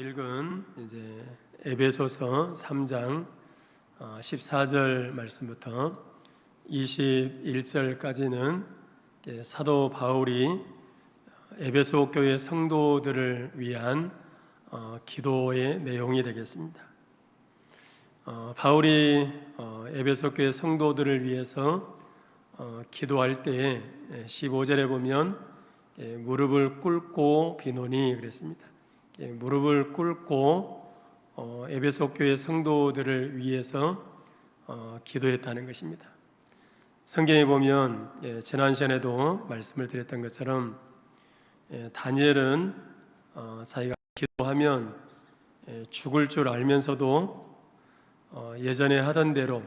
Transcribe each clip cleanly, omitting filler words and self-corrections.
읽은 이제 에베소서 3장 14절 말씀부터 21절까지는 사도 바울이 에베소 교회 성도들을 위한 기도의 내용이 되겠습니다. 바울이 에베소 교회 성도들을 위해서 기도할 때 15절에 보면 무릎을 꿇고 비노니 그랬습니다. 무릎을 꿇고 에베소 교회 성도들을 위해서 기도했다는 것입니다. 성경에 보면 지난 시간에도 말씀을 드렸던 것처럼 다니엘은 자기가 기도하면 죽을 줄 알면서도 예전에 하던 대로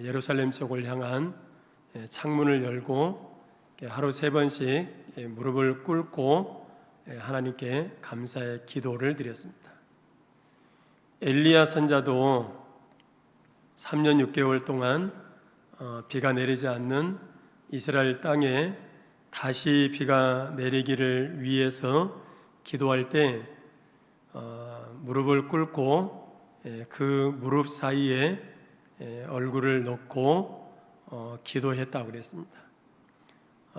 예루살렘 쪽을 향한 창문을 열고 하루 3번씩 무릎을 꿇고 하나님께 감사의 기도를 드렸습니다. 엘리야 선자도 3년 6개월 동안 비가 내리지 않는 이스라엘 땅에 다시 비가 내리기를 위해서 기도할 때 무릎을 꿇고 그 무릎 사이에 얼굴을 넣고 기도했다고 그랬습니다.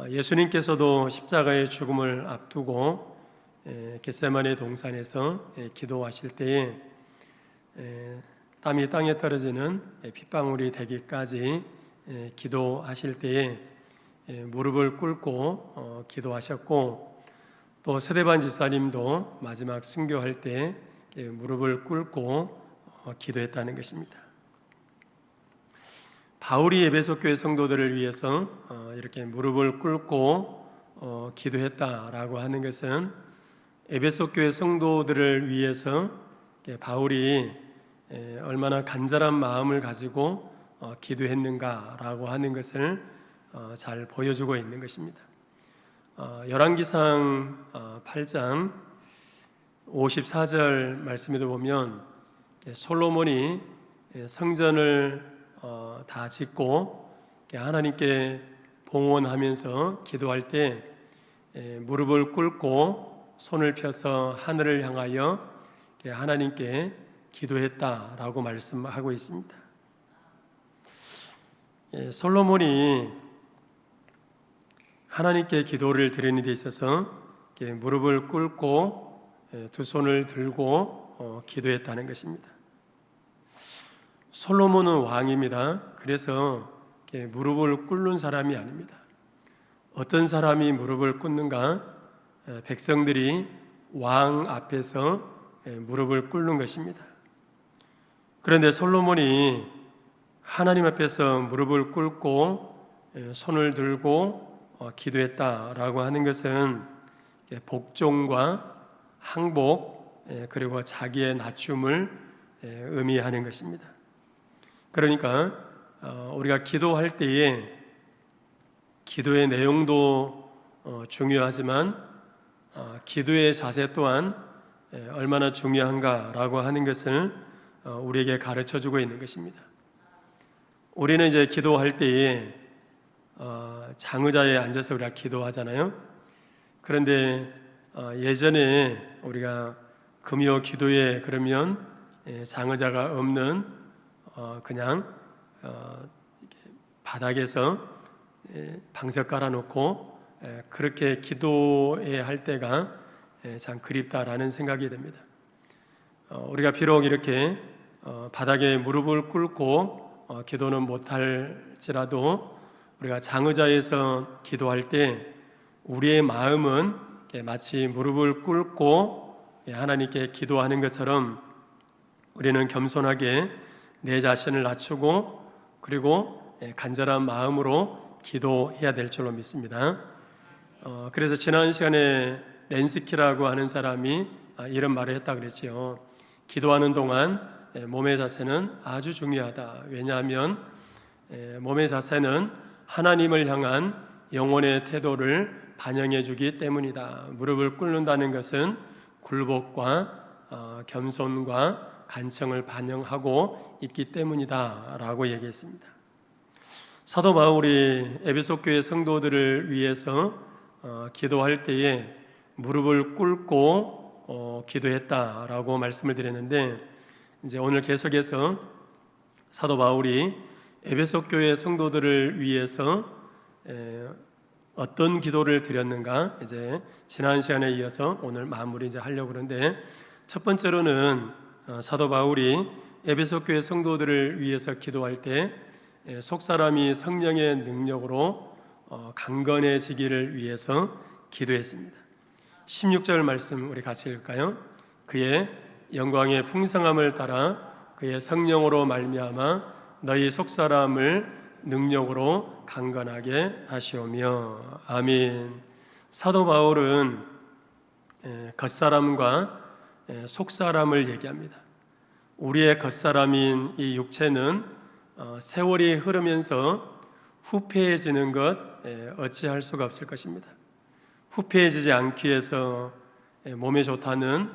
예수님께서도 십자가의 죽음을 앞두고 겟세마네 동산에서 기도하실 때에 땀이 땅에 떨어지는 핏방울이 되기까지 기도하실 때에 무릎을 꿇고 기도하셨고, 또 스데반 집사님도 마지막 순교할 때 무릎을 꿇고 기도했다는 것입니다. 바울이 에베소 교회 성도들을 위해서 이렇게 무릎을 꿇고 기도했다라고 하는 것은 에베소 교회 성도들을 위해서 바울이 얼마나 간절한 마음을 가지고 기도했는가라고 하는 것을 잘 보여주고 있는 것입니다. 열왕기상 8장 54절 말씀에도 보면 솔로몬이 성전을 다 짓고 하나님께 봉헌하면서 기도할 때 무릎을 꿇고 손을 펴서 하늘을 향하여 하나님께 기도했다라고 말씀하고 있습니다. 솔로몬이 하나님께 기도를 드리는 데 있어서 무릎을 꿇고 두 손을 들고 기도했다는 것입니다. 솔로몬은 왕입니다. 그래서 무릎을 꿇는 사람이 아닙니다. 어떤 사람이 무릎을 꿇는가? 백성들이 왕 앞에서 무릎을 꿇는 것입니다. 그런데 솔로몬이 하나님 앞에서 무릎을 꿇고 손을 들고 기도했다라고 하는 것은 복종과 항복 그리고 자기의 낮춤을 의미하는 것입니다. 그러니까 우리가 기도할 때에 기도의 내용도 중요하지만 기도의 자세 또한 얼마나 중요한가라고 하는 것을 우리에게 가르쳐주고 있는 것입니다. 우리는 이제 기도할 때에 장의자에 앉아서 우리가 기도하잖아요. 그런데 예전에 우리가 금요 기도에 그러면 장의자가 없는 그냥 바닥에서 방석 깔아놓고 그렇게 기도해야 할 때가 참 그립다라는 생각이 듭니다. 우리가 비록 이렇게 바닥에 무릎을 꿇고 기도는 못할지라도 우리가 장의자에서 기도할 때 우리의 마음은 마치 무릎을 꿇고 하나님께 기도하는 것처럼 우리는 겸손하게 내 자신을 낮추고 그리고 간절한 마음으로 기도해야 될 줄로 믿습니다. 그래서 지난 시간에 렌스키라고 하는 사람이 이런 말을 했다고 그랬지요. 기도하는 동안 몸의 자세는 아주 중요하다. 왜냐하면 몸의 자세는 하나님을 향한 영혼의 태도를 반영해 주기 때문이다. 무릎을 꿇는다는 것은 굴복과 겸손과 간청을 반영하고 있기 때문이다 라고 얘기했습니다. 사도 바울이 에베소 교회 성도들을 위해서 기도할 때에 무릎을 꿇고 기도했다라고 말씀을 드렸는데, 이제 오늘 계속해서 사도 바울이 에베소 교회 성도들을 위해서 어떤 기도를 드렸는가, 이제 지난 시간에 이어서 오늘 마무리 이제 하려고 그러는데, 첫 번째로는 사도 바울이 에베소 교회 성도들을 위해서 기도할 때 속사람이 성령의 능력으로 강건해지기를 위해서 기도했습니다. 16절 말씀 우리 같이 읽을까요? 그의 영광의 풍성함을 따라 그의 성령으로 말미암아 너희 속사람을 능력으로 강건하게 하시오며. 아멘. 사도 바울은 겉사람과 속사람을 얘기합니다. 우리의 겉사람인 이 육체는 세월이 흐르면서 후패해지는 것 어찌할 수가 없을 것입니다. 후패해지지 않기 위해서 몸에 좋다는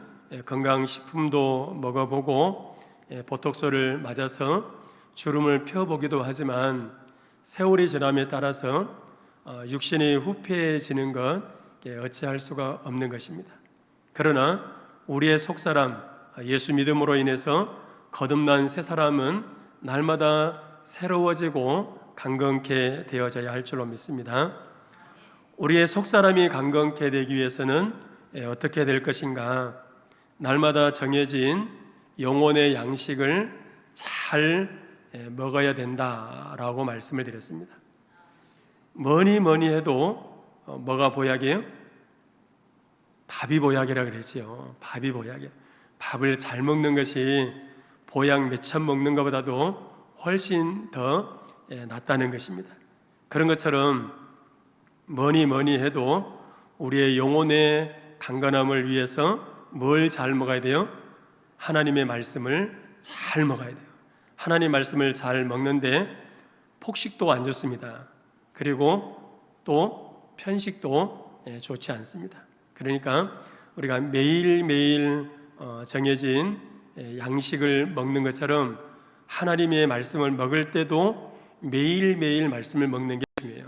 건강식품도 먹어보고 보톡스를 맞아서 주름을 펴보기도 하지만 세월이 지남에 따라서 육신이 후패해지는 것 어찌할 수가 없는 것입니다. 그러나 우리의 속사람, 예수 믿음으로 인해서 거듭난 새 사람은 날마다 새로워지고 강건케 되어져야 할 줄로 믿습니다. 우리의 속사람이 강건케 되기 위해서는 어떻게 될 것인가? 날마다 정해진 영혼의 양식을 잘 먹어야 된다라고 말씀을 드렸습니다. 뭐니 해도 뭐가 보약이에요? 밥이 보약이라 그랬지요. 밥이 보약이에요. 밥을 잘 먹는 것이 보약 몇 참 먹는 것보다도 훨씬 더 낫다는 것입니다. 그런 것처럼 뭐니 해도 우리의 영혼의 강건함을 위해서 뭘 잘 먹어야 돼요? 하나님의 말씀을 잘 먹어야 돼요. 하나님 말씀을 잘 먹는데 폭식도 안 좋습니다. 그리고 또 편식도 좋지 않습니다. 그러니까 우리가 매일매일 정해진 양식을 먹는 것처럼 하나님의 말씀을 먹을 때도 매일매일 말씀을 먹는 게 중요해요.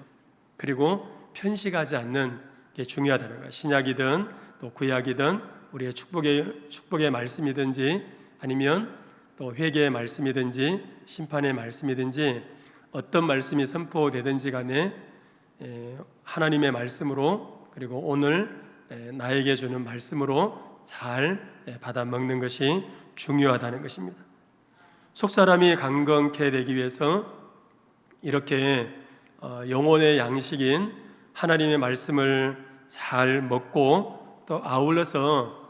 그리고 편식하지 않는 게 중요하다는 거예요. 신약이든 또 구약이든 우리의 축복의 말씀이든지 아니면 또 회개의 말씀이든지 심판의 말씀이든지 어떤 말씀이 선포되든지 간에 하나님의 말씀으로, 그리고 오늘 나에게 주는 말씀으로 잘 받아 먹는 것이 중요하다는 것입니다. 속사람이 강건케 되기 위해서 이렇게 영혼의 양식인 하나님의 말씀을 잘 먹고 또 아울러서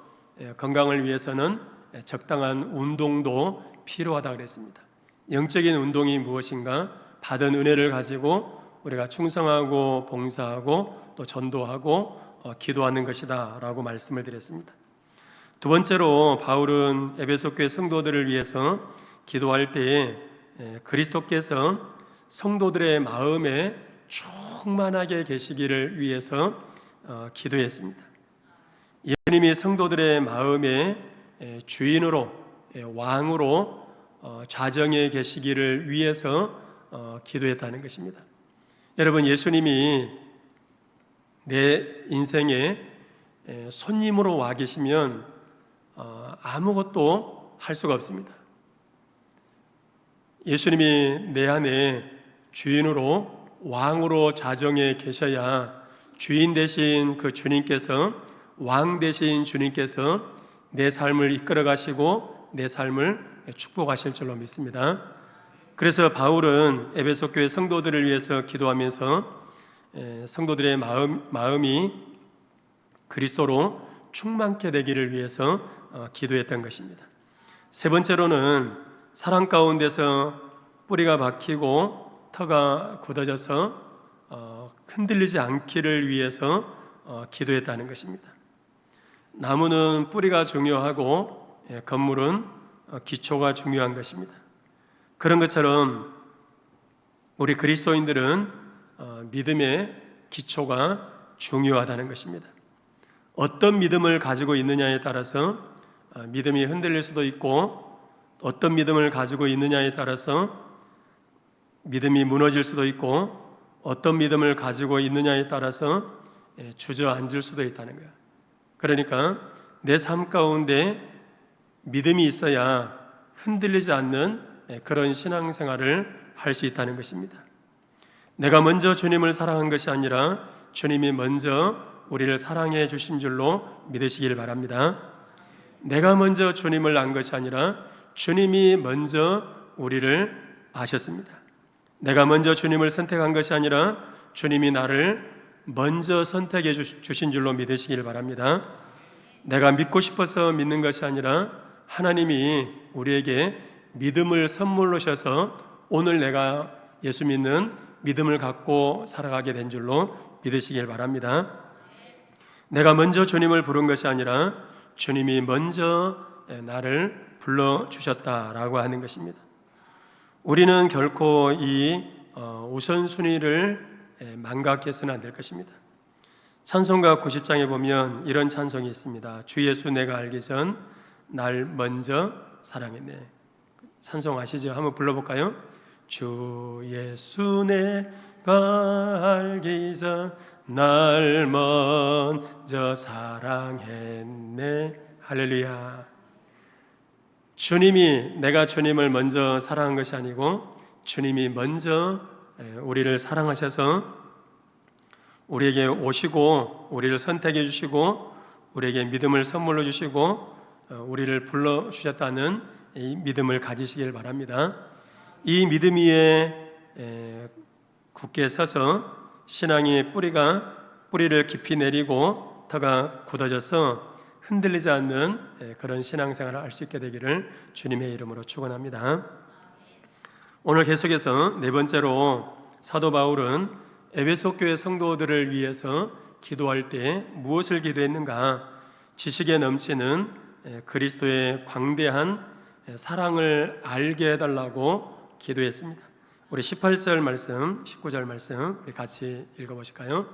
건강을 위해서는 적당한 운동도 필요하다고 그랬습니다. 영적인 운동이 무엇인가? 받은 은혜를 가지고 우리가 충성하고 봉사하고 또 전도하고 기도하는 것이다 라고 말씀을 드렸습니다. 두 번째로 바울은 에베소 교회 성도들을 위해서 기도할 때에 그리스도께서 성도들의 마음에 충만하게 계시기를 위해서 기도했습니다. 예수님이 성도들의 마음에 주인으로, 왕으로 좌정해 계시기를 위해서 기도했다는 것입니다. 여러분, 예수님이 내 인생에 손님으로 와 계시면 아무것도 할 수가 없습니다. 예수님이 내 안에 주인으로, 왕으로 좌정해 계셔야 주인 되신 그 주님께서, 왕 되신 주님께서 내 삶을 이끌어 가시고 내 삶을 축복하실 줄로 믿습니다. 그래서 바울은 에베소 교회 성도들을 위해서 기도하면서 성도들의 마음이 그리스도로 충만케 되기를 위해서 기도했던 것입니다. 세 번째로는 사랑 가운데서 뿌리가 박히고 터가 굳어져서 흔들리지 않기를 위해서 기도했다는 것입니다. 나무는 뿌리가 중요하고 건물은 기초가 중요한 것입니다. 그런 것처럼 우리 그리스도인들은 믿음의 기초가 중요하다는 것입니다. 어떤 믿음을 가지고 있느냐에 따라서 믿음이 흔들릴 수도 있고, 어떤 믿음을 가지고 있느냐에 따라서 믿음이 무너질 수도 있고, 어떤 믿음을 가지고 있느냐에 따라서 주저앉을 수도 있다는 거예요. 그러니까 내 삶 가운데 믿음이 있어야 흔들리지 않는 그런 신앙생활을 할 수 있다는 것입니다. 내가 먼저 주님을 사랑한 것이 아니라 주님이 먼저 우리를 사랑해 주신 줄로 믿으시길 바랍니다. 내가 먼저 주님을 안 것이 아니라 주님이 먼저 우리를 아셨습니다. 내가 먼저 주님을 선택한 것이 아니라 주님이 나를 먼저 선택해 주신 줄로 믿으시길 바랍니다. 내가 믿고 싶어서 믿는 것이 아니라 하나님이 우리에게 믿음을 선물로 주셔서 오늘 내가 예수 믿는 믿음을 갖고 살아가게 된 줄로 믿으시길 바랍니다. 내가 먼저 주님을 부른 것이 아니라 주님이 먼저 나를 불러주셨다라고 하는 것입니다. 우리는 결코 이 우선순위를 망각해서는 안 될 것입니다. 찬송가 90장에 보면 이런 찬송이 있습니다. 주 예수 내가 알기 전 날 먼저 사랑했네. 찬송 아시죠? 한번 불러볼까요? 주 예수 내가 알기 전 날 먼저 사랑했네. 할렐루야. 주님이 내가 주님을 먼저 사랑한 것이 아니고 주님이 먼저 우리를 사랑하셔서 우리에게 오시고 우리를 선택해 주시고 우리에게 믿음을 선물로 주시고 우리를 불러주셨다는 이 믿음을 가지시길 바랍니다. 이 믿음 위에 굳게 서서 신앙의 뿌리를 깊이 내리고 터가 굳어져서 흔들리지 않는 그런 신앙생활을 할 수 있게 되기를 주님의 이름으로 축원합니다. 오늘 계속해서 네 번째로 사도 바울은 에베소 교회 성도들을 위해서 기도할 때 무엇을 기도했는가? 지식에 넘치는 그리스도의 광대한 사랑을 알게 해달라고 기도했습니다. 우리 18절 말씀, 19절 말씀 우리 같이 읽어보실까요?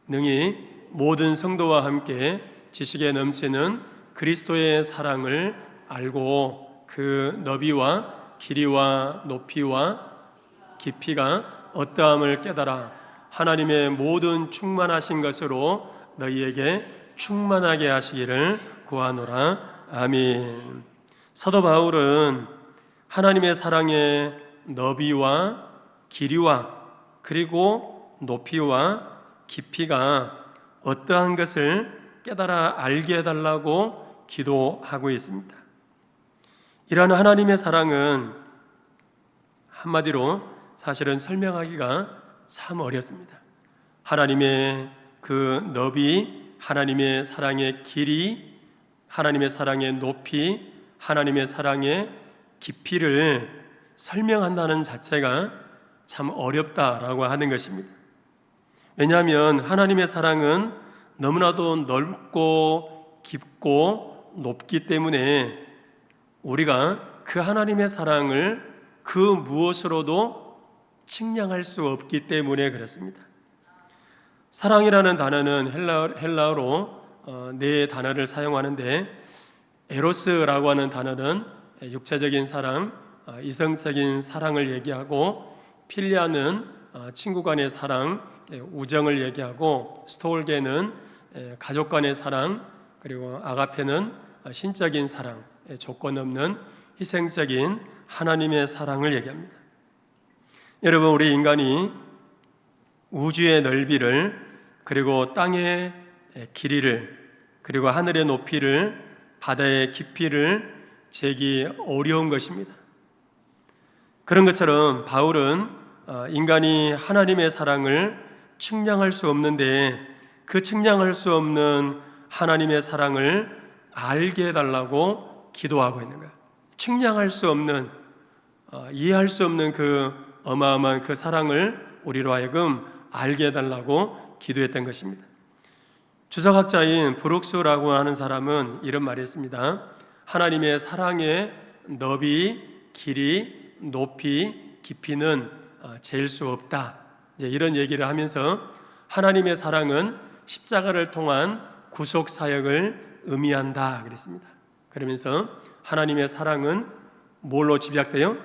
능히 모든 성도와 함께 지식에 넘치는 그리스도의 사랑을 알고 그 너비와 길이와 높이와 깊이가 어떠함을 깨달아 하나님의 모든 충만하신 것으로 너희에게 충만하게 하시기를 구하노라. 아멘. 사도 바울은 하나님의 사랑의 너비와 길이와 그리고 높이와 깊이가 어떠한 것을 깨달아 알게 해달라고 기도하고 있습니다. 이러한 하나님의 사랑은 한마디로 사실은 설명하기가 참 어렵습니다. 하나님의 그 너비, 하나님의 사랑의 길이, 하나님의 사랑의 높이, 하나님의 사랑의 깊이를 설명한다는 자체가 참 어렵다라고 하는 것입니다. 왜냐하면 하나님의 사랑은 너무나도 넓고 깊고 높기 때문에 우리가 그 하나님의 사랑을 그 무엇으로도 측량할 수 없기 때문에 그렇습니다. 사랑이라는 단어는 헬라어로 네 단어를 사용하는데 에로스라고 하는 단어는 육체적인 사랑, 이성적인 사랑을 얘기하고 필리아는 친구 간의 사랑, 우정을 얘기하고 스톨게는 가족 간의 사랑, 그리고 아가페는 신적인 사랑, 조건 없는 희생적인 하나님의 사랑을 얘기합니다. 여러분, 우리 인간이 우주의 넓이를 그리고 땅의 길이를 그리고 하늘의 높이를 바다의 깊이를 재기 어려운 것입니다. 그런 것처럼 바울은 인간이 하나님의 사랑을 측량할 수 없는데 그 측량할 수 없는 하나님의 사랑을 알게 해달라고 기도하고 있는 거예요. 측량할 수 없는 이해할 수 없는 그 어마어마한 그 사랑을 우리로 하여금 알게 해달라고 기도했던 것입니다. 주석학자인 브룩스라고 하는 사람은 이런 말이 있습니다. 하나님의 사랑의 너비, 길이, 높이, 깊이는 잴 수 없다. 이런 얘기를 하면서 하나님의 사랑은 십자가를 통한 구속 사역을 의미한다 그랬습니다. 그러면서 하나님의 사랑은 뭘로 집약돼요?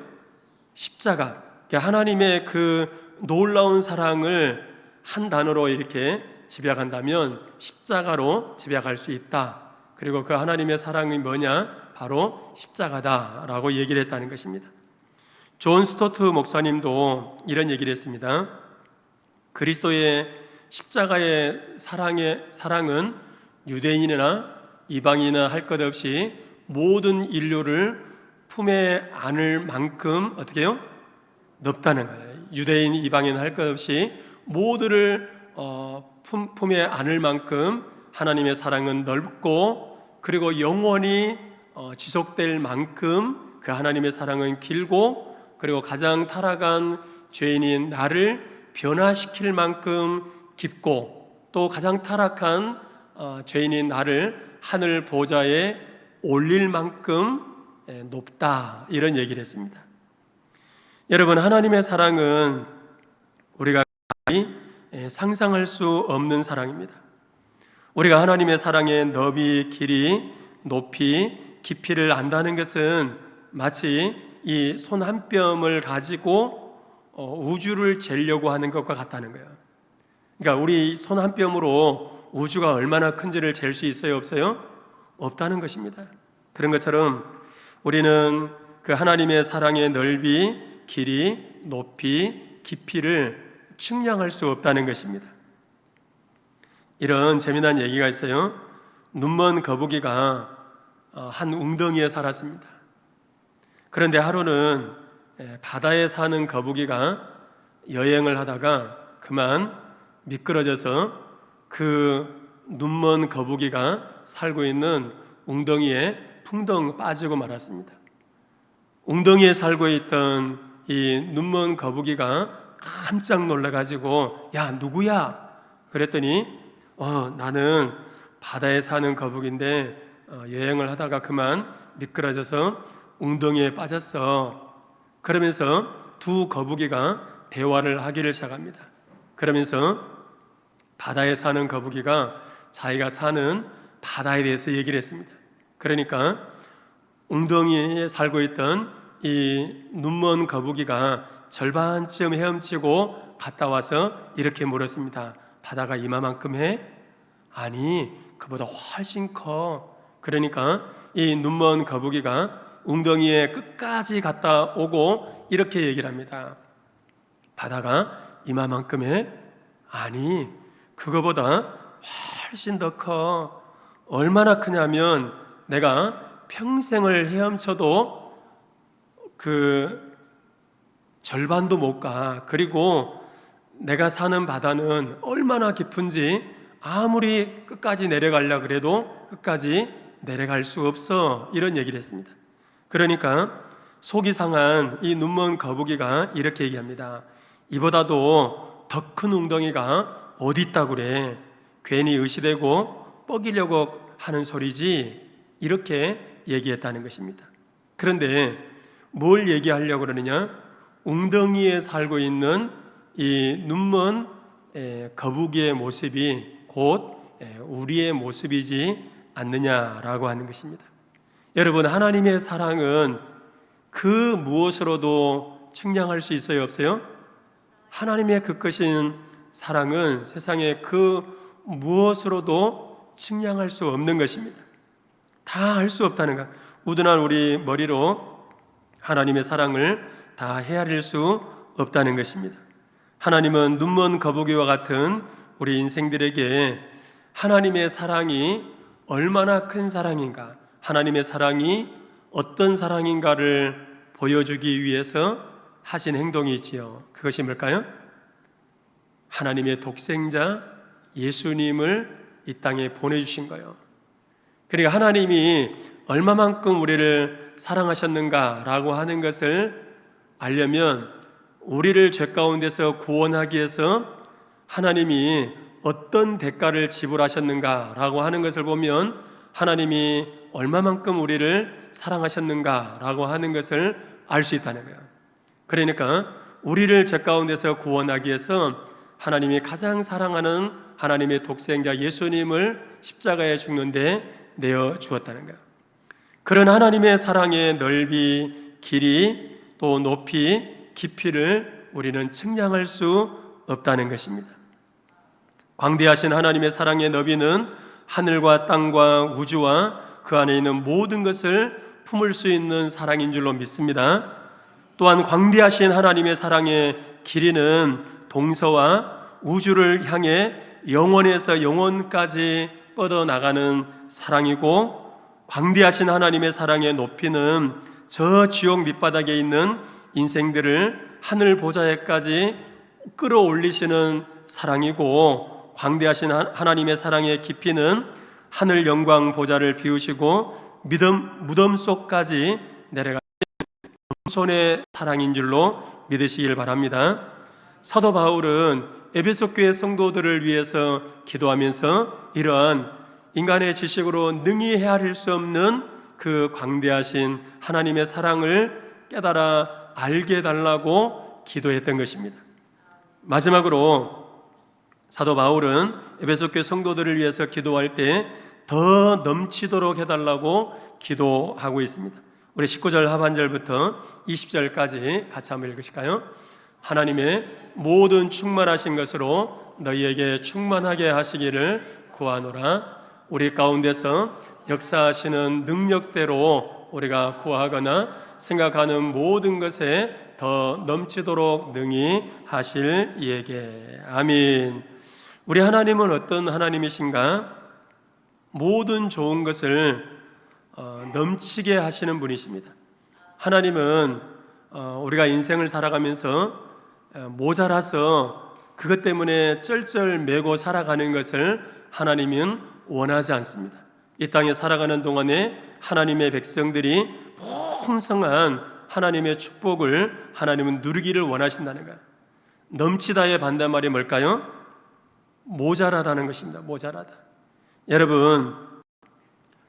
십자가. 하나님의 그 놀라운 사랑을 한 단어로 이렇게 집약한다면 십자가로 집약할 수 있다. 그리고 그 하나님의 사랑이 뭐냐? 바로 십자가다라고 얘기를 했다는 것입니다. 존 스토트 목사님도 이런 얘기를 했습니다. 그리스도의 십자가의 사랑은 유대인이나 이방인이나 할 것 없이 모든 인류를 품에 안을 만큼 어떻게 해요? 넓다는 거예요. 유대인, 이방인 할 것 없이 모두를 품에 안을 만큼 하나님의 사랑은 넓고, 그리고 영원히 지속될 만큼 그 하나님의 사랑은 길고, 그리고 가장 타락한 죄인인 나를 변화시킬 만큼 깊고, 또 가장 타락한 죄인인 나를 하늘 보좌에 올릴 만큼 높다, 이런 얘기를 했습니다. 여러분, 하나님의 사랑은 우리가 상상할 수 없는 사랑입니다. 우리가 하나님의 사랑의 너비, 길이, 높이, 깊이를 안다는 것은 마치 이 손 한 뼘을 가지고 우주를 재려고 하는 것과 같다는 거예요. 그러니까 우리 손 한 뼘으로 우주가 얼마나 큰지를 잴 수 있어요, 없어요? 없다는 것입니다. 그런 것처럼 우리는 그 하나님의 사랑의 넓이, 길이, 높이, 깊이를 측량할 수 없다는 것입니다. 이런 재미난 얘기가 있어요. 눈먼 거북이가 한 웅덩이에 살았습니다. 그런데 하루는 바다에 사는 거북이가 여행을 하다가 그만 미끄러져서 그 눈먼 거북이가 살고 있는 웅덩이에 풍덩 빠지고 말았습니다. 웅덩이에 살고 있던 이 눈먼 거북이가 깜짝 놀라가지고 야, 누구야? 그랬더니 나는 바다에 사는 거북인데 여행을 하다가 그만 미끄러져서 웅덩이에 빠졌어. 그러면서 두 거북이가 대화를 하기를 시작합니다. 그러면서 바다에 사는 거북이가 자기가 사는 바다에 대해서 얘기를 했습니다. 그러니까 웅덩이에 살고 있던 이 눈먼 거북이가 절반쯤 헤엄치고 갔다 와서 이렇게 물었습니다. 바다가 이만큼 해? 아니, 그보다 훨씬 커. 그러니까 이 눈먼 거북이가 웅덩이에 끝까지 갔다 오고 이렇게 얘기를 합니다. 바다가 이만큼 해? 아니, 그거보다 훨씬 더 커. 얼마나 크냐면 내가 평생을 헤엄쳐도 그 절반도 못 가. 그리고 내가 사는 바다는 얼마나 깊은지 아무리 끝까지 내려가려고 그래도 끝까지 내려갈 수 없어. 이런 얘기를 했습니다. 그러니까 속이 상한 이 눈먼 거북이가 이렇게 얘기합니다. 이보다도 더 큰 웅덩이가 어디 있다고 그래. 괜히 의시되고 뻐기려고 하는 소리지. 이렇게 얘기했다는 것입니다. 그런데 뭘 얘기하려고 그러느냐? 웅덩이에 살고 있는 이 눈먼 거북이의 모습이 곧 우리의 모습이지 않느냐라고 하는 것입니다. 여러분, 하나님의 사랑은 그 무엇으로도 측량할 수 있어요, 없어요? 하나님의 그 크신 사랑은 세상의 그 무엇으로도 측량할 수 없는 것입니다. 다 할 수 없다는 것. 우둔한 우리 머리로 하나님의 사랑을 다 헤아릴 수 없다는 것입니다. 하나님은 눈먼 거북이와 같은 우리 인생들에게 하나님의 사랑이 얼마나 큰 사랑인가, 하나님의 사랑이 어떤 사랑인가를 보여주기 위해서 하신 행동이 있지요. 그것이 뭘까요? 하나님의 독생자 예수님을 이 땅에 보내주신 거예요. 그러니까 하나님이 얼마만큼 우리를 사랑하셨는가라고 하는 것을 알려면 우리를 죄 가운데서 구원하기 위해서 하나님이 어떤 대가를 지불하셨는가라고 하는 것을 보면 하나님이 얼마만큼 우리를 사랑하셨는가라고 하는 것을 알 수 있다는 거예요. 그러니까 우리를 죄 가운데서 구원하기 위해서 하나님이 가장 사랑하는 하나님의 독생자 예수님을 십자가에 죽는데 내어 주었다는 거예요. 그런 하나님의 사랑의 넓이, 길이, 또 높이, 깊이를 우리는 측량할 수 없다는 것입니다. 광대하신 하나님의 사랑의 너비는 하늘과 땅과 우주와 그 안에 있는 모든 것을 품을 수 있는 사랑인 줄로 믿습니다. 또한 광대하신 하나님의 사랑의 길이는 동서와 우주를 향해 영원에서 영원까지 뻗어나가는 사랑이고, 광대하신 하나님의 사랑의 높이는 저 지옥 밑바닥에 있는 인생들을 하늘 보좌에까지 끌어올리시는 사랑이고, 광대하신 하나님의 사랑의 깊이는 하늘 영광 보좌를 비우시고 무덤 속까지 내려가신 손의 사랑인 줄로 믿으시길 바랍니다. 사도 바울은 에베소 교회 성도들을 위해서 기도하면서 이러한 인간의 지식으로 능히 헤아릴 수 없는 그 광대하신 하나님의 사랑을 깨달아 알게 해달라고 기도했던 것입니다. 마지막으로 사도 바울은 에베소 교회 성도들을 위해서 기도할 때 더 넘치도록 해달라고 기도하고 있습니다. 우리 19절 하반절부터 20절까지 같이 한번 읽으실까요? 하나님의 모든 충만하신 것으로 너희에게 충만하게 하시기를 구하노라. 우리 가운데서 역사하시는 능력대로 우리가 구하거나 생각하는 모든 것에 더 넘치도록 능히 하실 이에게. 아멘. 우리 하나님은 어떤 하나님이신가? 모든 좋은 것을 넘치게 하시는 분이십니다. 하나님은 우리가 인생을 살아가면서 모자라서 그것 때문에 쩔쩔매고 살아가는 것을 하나님은 원하지 않습니다. 이 땅에 살아가는 동안에 하나님의 백성들이 풍성한 하나님의 축복을 하나님은 누리기를 원하신다는 거예요. 넘치다의 반대말이 뭘까요? 모자라다는 것입니다. 모자라다. 여러분,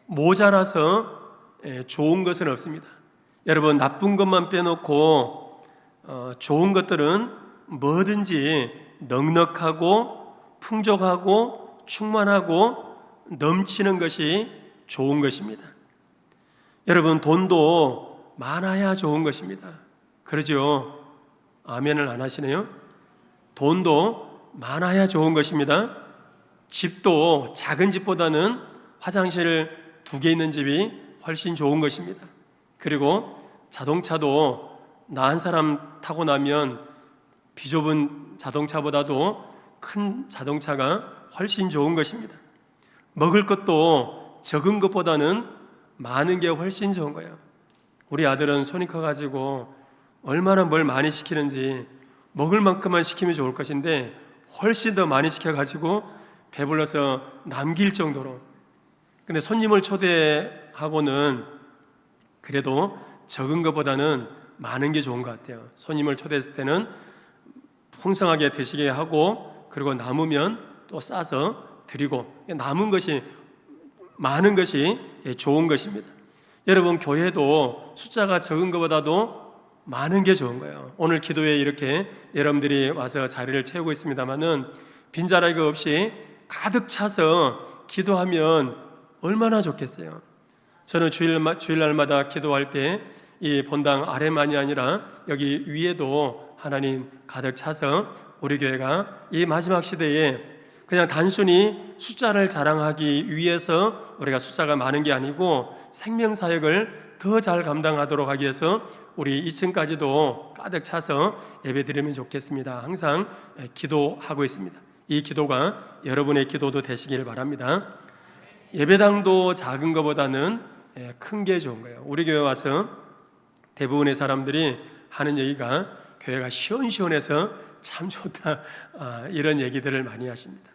모자라서 좋은 것은 없습니다. 여러분, 나쁜 것만 빼놓고 좋은 것들은 뭐든지 넉넉하고 풍족하고 충만하고 넘치는 것이 좋은 것입니다. 여러분, 돈도 많아야 좋은 것입니다. 그러죠? 아멘을 안 하시네요? 돈도 많아야 좋은 것입니다. 집도 작은 집보다는 화장실 2개 있는 집이 훨씬 좋은 것입니다. 그리고 자동차도 나 한 사람 타고 나면 비좁은 자동차보다도 큰 자동차가 훨씬 좋은 것입니다. 먹을 것도 적은 것보다는 많은 게 훨씬 좋은 거예요. 우리 아들은 손이 커가지고 얼마나 뭘 많이 시키는지 먹을 만큼만 시키면 좋을 것인데 훨씬 더 많이 시켜가지고 배불러서 남길 정도로. 근데 손님을 초대하고는 그래도 적은 것보다는 많은 게 좋은 것 같아요. 손님을 초대했을 때는 풍성하게 드시게 하고, 그리고 남으면 또 싸서 드리고, 남은 것이 많은 것이 좋은 것입니다. 여러분, 교회도 숫자가 적은 것보다도 많은 게 좋은 거예요. 오늘 기도회에 이렇게 여러분들이 와서 자리를 채우고 있습니다만은 빈자리가 없이 가득 차서 기도하면 얼마나 좋겠어요. 저는 주일날마다 기도할 때 이 본당 아래만이 아니라 여기 위에도 하나님 가득 차서 우리 교회가 이 마지막 시대에 그냥 단순히 숫자를 자랑하기 위해서 우리가 숫자가 많은 게 아니고 생명사역을 더 잘 감당하도록 하기 위해서 우리 2층까지도 가득 차서 예배드리면 좋겠습니다. 항상 기도하고 있습니다. 이 기도가 여러분의 기도도 되시길 바랍니다. 예배당도 작은 것보다는 큰 게 좋은 거예요. 우리 교회 와서 대부분의 사람들이 하는 얘기가 교회가 시원시원해서 참 좋다, 이런 얘기들을 많이 하십니다.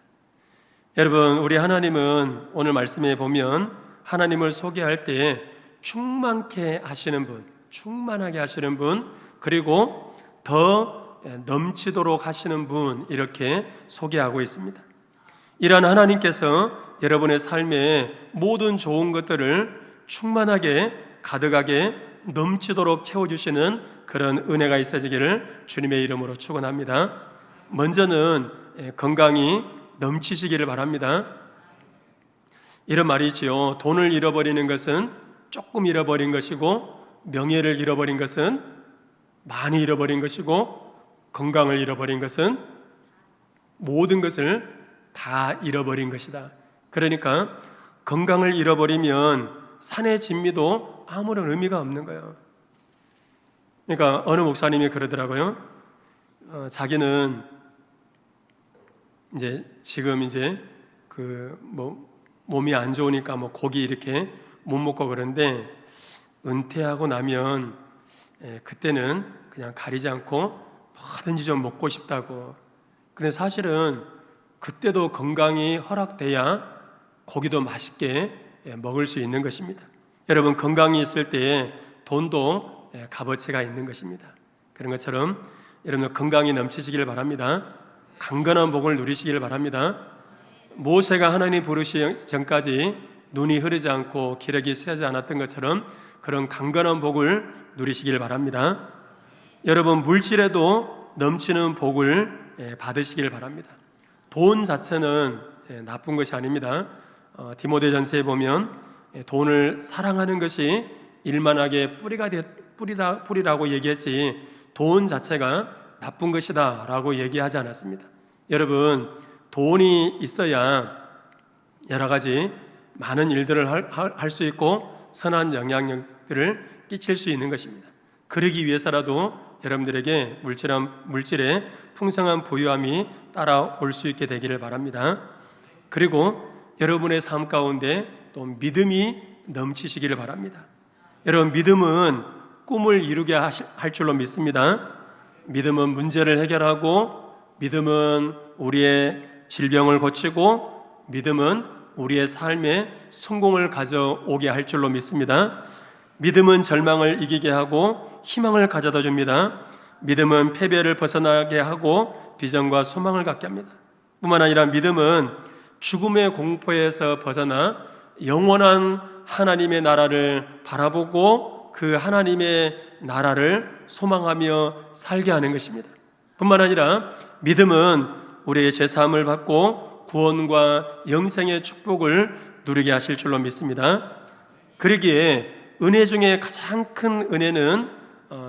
여러분, 우리 하나님은 오늘 말씀에 보면 하나님을 소개할 때 충만케 하시는 분, 충만하게 하시는 분, 그리고 더 넘치도록 하시는 분, 이렇게 소개하고 있습니다. 이런 하나님께서 여러분의 삶에 모든 좋은 것들을 충만하게 가득하게 넘치도록 채워주시는 그런 은혜가 있어지기를 주님의 이름으로 축원합니다. 먼저는 건강이 넘치시기를 바랍니다. 이런 말이 있지요. 돈을 잃어버리는 것은 조금 잃어버린 것이고, 명예를 잃어버린 것은 많이 잃어버린 것이고, 건강을 잃어버린 것은 모든 것을 다 잃어버린 것이다. 그러니까 건강을 잃어버리면 산의 진미도 아무런 의미가 없는 거예요. 그러니까 어느 목사님이 그러더라고요. 자기는 지금 몸이 안 좋으니까 고기 이렇게 못 먹고 그런데 은퇴하고 나면 그때는 그냥 가리지 않고 뭐든지 좀 먹고 싶다고. 근데 사실은 그때도 건강이 허락돼야 고기도 맛있게 먹을 수 있는 것입니다. 여러분, 건강이 있을 때에 돈도 값어치가 있는 것입니다. 그런 것처럼 여러분 건강이 넘치시길 바랍니다. 강건한 복을 누리시길 바랍니다. 모세가 하나님 부르시기 전까지 눈이 흐르지 않고 기력이 쇠하지 않았던 것처럼 그런 강건한 복을 누리시길 바랍니다. 여러분, 물질에도 넘치는 복을 받으시길 바랍니다. 돈 자체는 나쁜 것이 아닙니다. 디모데전서에 보면 돈을 사랑하는 것이 일만하게 뿌리라고 얘기했지 돈 자체가 나쁜 것이다 라고 얘기하지 않았습니다. 여러분, 돈이 있어야 여러 가지 많은 일들을 할 수 있고 선한 영향력들을 끼칠 수 있는 것입니다. 그러기 위해서라도 여러분들에게 물질의 풍성한 보유함이 따라올 수 있게 되기를 바랍니다. 그리고 여러분의 삶 가운데 또 믿음이 넘치시기를 바랍니다. 여러분, 믿음은 꿈을 이루게 할 줄로 믿습니다. 믿음은 문제를 해결하고, 믿음은 우리의 질병을 고치고, 믿음은 우리의 삶에 성공을 가져오게 할 줄로 믿습니다. 믿음은 절망을 이기게 하고 희망을 가져다 줍니다. 믿음은 패배를 벗어나게 하고 비전과 소망을 갖게 합니다. 뿐만 아니라 믿음은 죽음의 공포에서 벗어나 영원한 하나님의 나라를 바라보고 그 하나님의 나라를 소망하며 살게 하는 것입니다. 뿐만 아니라 믿음은 우리의 죄사함을 받고 구원과 영생의 축복을 누리게 하실 줄로 믿습니다. 그러기에 은혜 중에 가장 큰 은혜는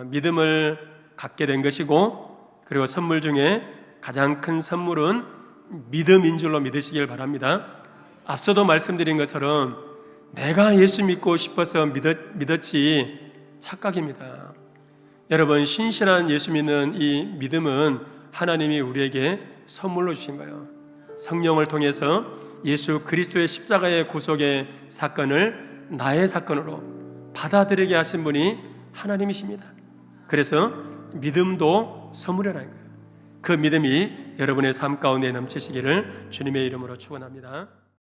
믿음을 갖게 된 것이고, 그리고 선물 중에 가장 큰 선물은 믿음인 줄로 믿으시길 바랍니다. 앞서도 말씀드린 것처럼 내가 예수 믿고 싶어서 믿었지 착각입니다. 여러분, 신실한 예수 믿는 이 믿음은 하나님이 우리에게 선물로 주신 거예요. 성령을 통해서 예수 그리스도의 십자가의 구속의 사건을 나의 사건으로 받아들이게 하신 분이 하나님이십니다. 그래서 믿음도 선물이라는 거예요. 그 믿음이 여러분의 삶 가운데 넘치시기를 주님의 이름으로 축원합니다.